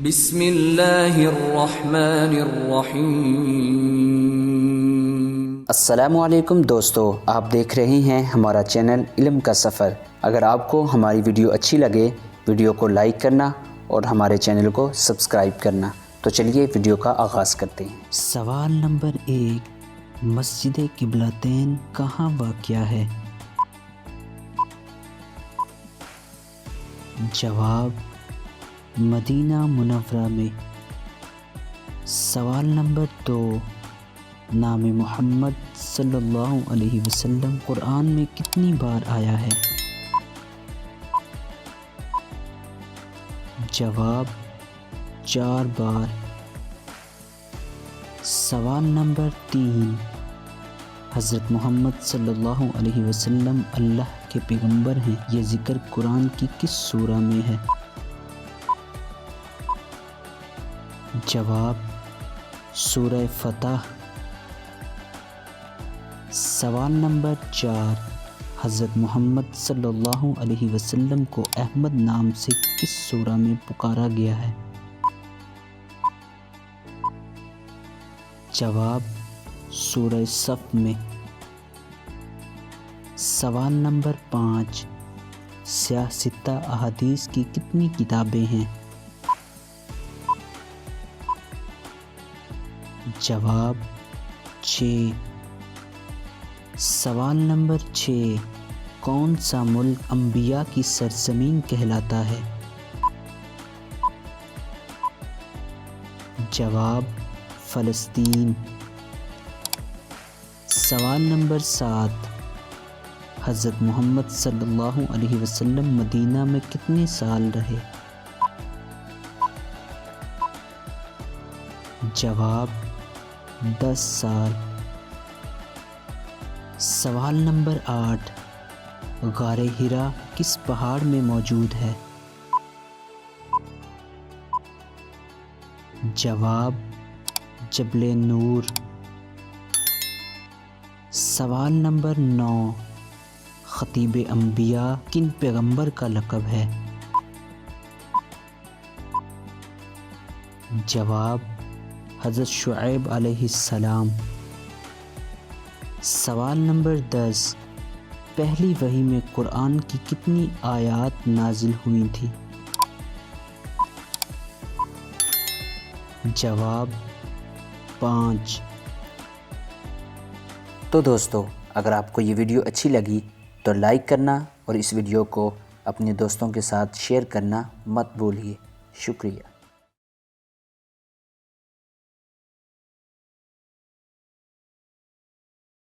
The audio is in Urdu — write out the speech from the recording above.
بسم اللہ الرحمن الرحیم۔ السلام علیکم دوستو، آپ دیکھ رہے ہیں ہمارا چینل علم کا سفر۔ اگر آپ کو ہماری ویڈیو اچھی لگے، ویڈیو کو لائک کرنا اور ہمارے چینل کو سبسکرائب کرنا۔ تو چلیے ویڈیو کا آغاز کرتے ہیں۔ سوال نمبر 1، مسجد قبلتین کہاں واقع ہے؟ جواب مدینہ منورہ میں۔ سوال نمبر 2، نام محمد صلی اللہ علیہ وسلم قرآن میں کتنی بار آیا ہے؟ جواب 4 بار۔ سوال نمبر 3، حضرت محمد صلی اللہ علیہ وسلم اللہ کے پیغمبر ہیں، یہ ذکر قرآن کی کس سورہ میں ہے؟ جواب سورہ فتح۔ سوال نمبر 4، حضرت محمد صلی اللہ علیہ وسلم کو احمد نام سے کس سورہ میں پکارا گیا ہے؟ جواب سورہ صف میں۔ سوال نمبر 5، سیاستہ احادیث کی کتنی کتابیں ہیں؟ جواب 6۔ سوال نمبر 6، کون سا ملک انبیاء کی سرزمین کہلاتا ہے؟ جواب فلسطین۔ سوال نمبر 7، حضرت محمد صلی اللہ علیہ وسلم مدینہ میں کتنے سال رہے؟ جواب 10 سال۔ سوال نمبر 8، غار حرا کس پہاڑ میں موجود ہے؟ جواب جبل نور۔ سوال نمبر 9، خطیب انبیاء کن پیغمبر کا لقب ہے؟ جواب حضرت شعیب علیہ السلام۔ سوال نمبر 10، پہلی وحی میں قرآن کی کتنی آیات نازل ہوئی تھی؟ جواب 5۔ تو دوستو، اگر آپ کو یہ ویڈیو اچھی لگی تو لائک کرنا اور اس ویڈیو کو اپنے دوستوں کے ساتھ شیئر کرنا مت بھولیے۔ شکریہ۔